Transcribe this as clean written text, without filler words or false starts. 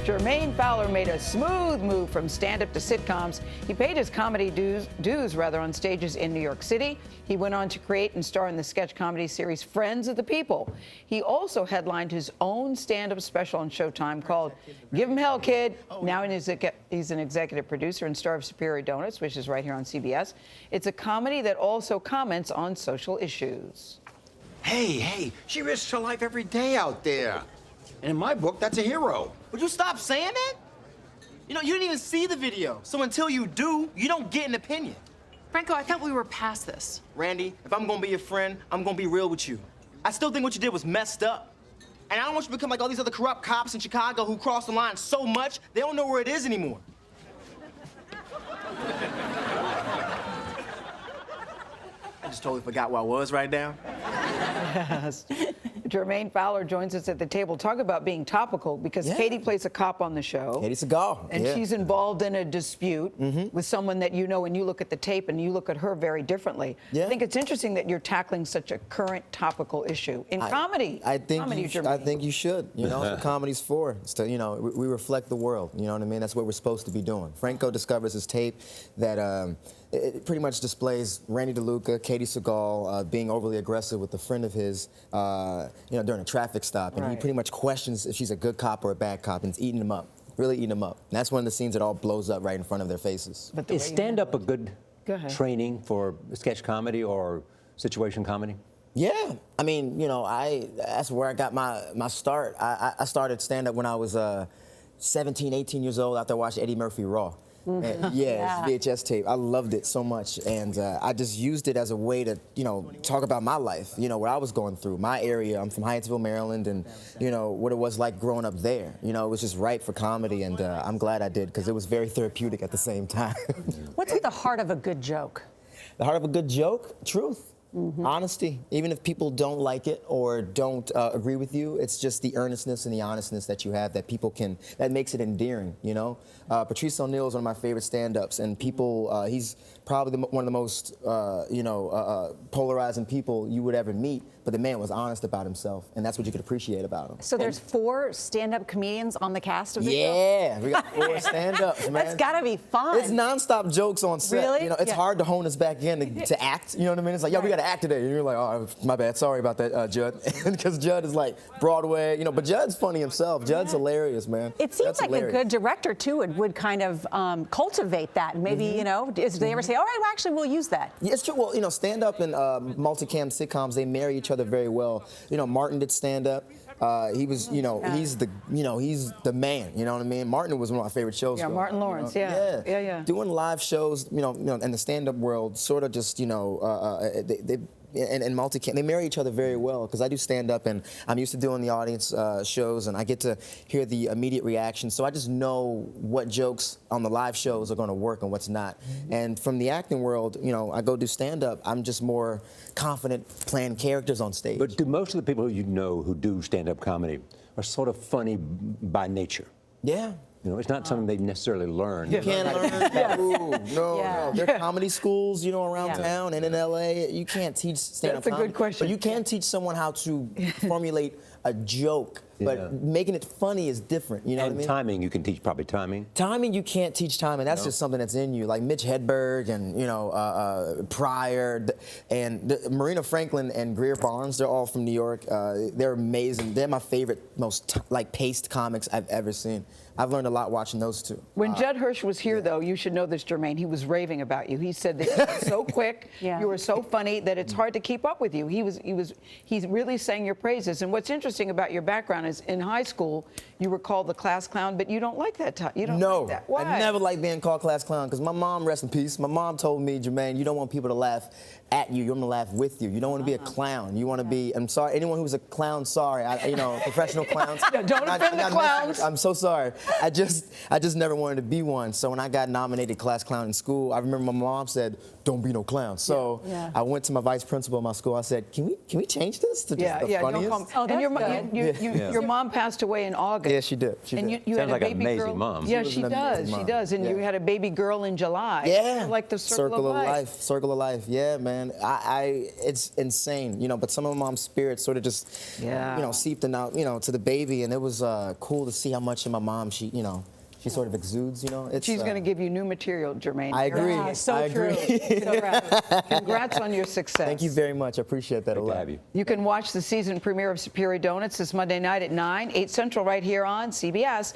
Jermaine Fowler made a smooth move from stand-up to sitcoms. He paid his comedy dues on stages in New York City. He went on to create and star in the sketch comedy series Friends of the People. He also headlined his own stand-up special on Showtime called Give 'Em Hell, Kid. Now he's an executive producer and star of Superior Donuts, which is right here on CBS. It's a comedy that also comments on social issues. Hey, she risks her life every day out there. And in my book, that's a hero. Would you stop saying that? You know, you didn't even see the video. So until you do, you don't get an opinion. Franco, I thought we were past this. Randy, if I'm gonna be your friend, I'm gonna be real with you. I still think what you did was messed up. And I don't want you to become like all these other corrupt cops in Chicago who cross the line so much, they don't know where it is anymore. I just totally forgot where I was right now. Yes. Jermaine Fowler joins us at the table. Talk about being topical, because Katie plays a cop on the show. Katie Seagal. And she's involved in a dispute with someone that you know, and you look at the tape and you look at her very differently. I think it's interesting that you're tackling such a current topical issue in comedy. I think you should. You know, that's what comedy's for. It's to, you know, we reflect the world. You know what I mean? That's what we're supposed to be doing. Franco discovers his tape that it pretty much displays Randy DeLuca, Katie Seagal being overly aggressive with a friend of his, you know, during a traffic stop, and he pretty much questions if she's a good cop or a bad cop, and it's eating them up, really eating them up. And that's one of the scenes that all blows up right in front of their faces. But is stand-up a good training for sketch comedy or situation comedy? Yeah, I mean, you know, that's where I got my start. I started stand-up when I was 17, 18 years old after I watched Eddie Murphy Raw. And, VHS tape. I loved it so much, and I just used it as a way to, you know, talk about my life, you know, what I was going through, my area. I'm from Hyattsville, Maryland, and, you know, what it was like growing up there. You know, it was just right for comedy, and I'm glad I did, because it was very therapeutic at the same time. What's at the heart of a good joke? The heart of a good joke? Truth. Honesty. Even if people don't like it or don't agree with you, it's just the earnestness and the honestness that you have that people can, that makes it endearing, you know? Patrice O'Neal is one of my favorite stand-ups, and people, he's probably one of the most, you know, polarizing people you would ever meet, but the man was honest about himself, and that's what you could appreciate about him. So there's 4 stand-up comedians on the cast of the show? Yeah, we got 4 stand-ups, man. That's gotta be fun. It's nonstop jokes on set. Really? You know, it's hard to hone us back in to act, you know what I mean? It's like, yo, we gotta act today. And you're like, oh, my bad, sorry about that, Judd. Because Judd is like Broadway, you know, but Judd's funny himself. Judd's hilarious, man. It seems like a good director, too, would kind of cultivate that. Maybe, you know, do they ever say, all right, well, actually, we'll use that? Yeah, it's true. Well, you know, stand-up and multicam sitcoms, they marry each other very well. You know, Martin did stand-up. He was, you know, he's the man, you know what I mean? Martin was one of my favorite shows. Yeah, Martin Lawrence, you know? Doing live shows, you know, in the stand-up world, sort of just, you know, and multicam, they marry each other very well, because I do stand-up and I'm used to doing the audience shows, and I get to hear the immediate reaction, so I just know what jokes on the live shows are going to work and what's not. And from the acting world, you know, I go do stand-up, I'm just more confident playing characters on stage. But do most of the people you know who do stand-up comedy are sort of funny by nature? Yeah. You know, it's not something they necessarily learn. You can't learn. No. There are comedy schools, you know, around town and in LA. You can't teach stand-up comedy. That's a good question. But you can teach someone how to formulate a joke, but making it funny is different. You know what I mean? Timing, you can teach probably timing. Timing, you can't teach timing. That's just something that's in you. Like Mitch Hedberg and, you know, Pryor and Marina Franklin and Greer Barnes, they're all from New York. They're amazing. They're my favorite, most paced comics I've ever seen. I've learned a lot watching those two. When Judd Hirsch was here, though, you should know this, Jermaine, he was raving about you. He said that you were so quick, you were so funny that it's hard to keep up with you. He's really sang your praises. And what's interesting about your background is in high school, you were called the class clown, but you don't like that. You don't like that. Why? I never liked being called class clown, because my mom, rest in peace, my mom told me, Jermaine, you don't want people to laugh at you. You want to laugh with you. You don't want to be a clown. You want to be, I'm sorry, anyone who's a clown, sorry. You know, professional clowns. Don't offend the clowns. I'm so sorry. I just never wanted to be one. So when I got nominated class clown in school, I remember my mom said, don't be no clown. So I went to my vice principal of my school. I said, can we change this to just the funniest? And Your mom passed away in August. Yeah, she did. And you had Sounds a like an baby amazing girl. mom. Yeah, She she was an does. amazing She mom. does. And you Yeah. had a baby girl in July. Yeah, Like the circle of life. Circle of life. Yeah, man. It's insane, you know. But some of my mom's spirit sort of just, seeped in out, to the baby, and it was cool to see how much of my mom she sort of exudes, It's, She's going to give you new material, Jermaine. I agree. Yeah, so I true. agree. So right. Congrats on your success. Thank you very much. I appreciate that a Good to lot. have you. You can watch the season premiere of Superior Donuts this Monday night at 9, 8 Central right here on CBS.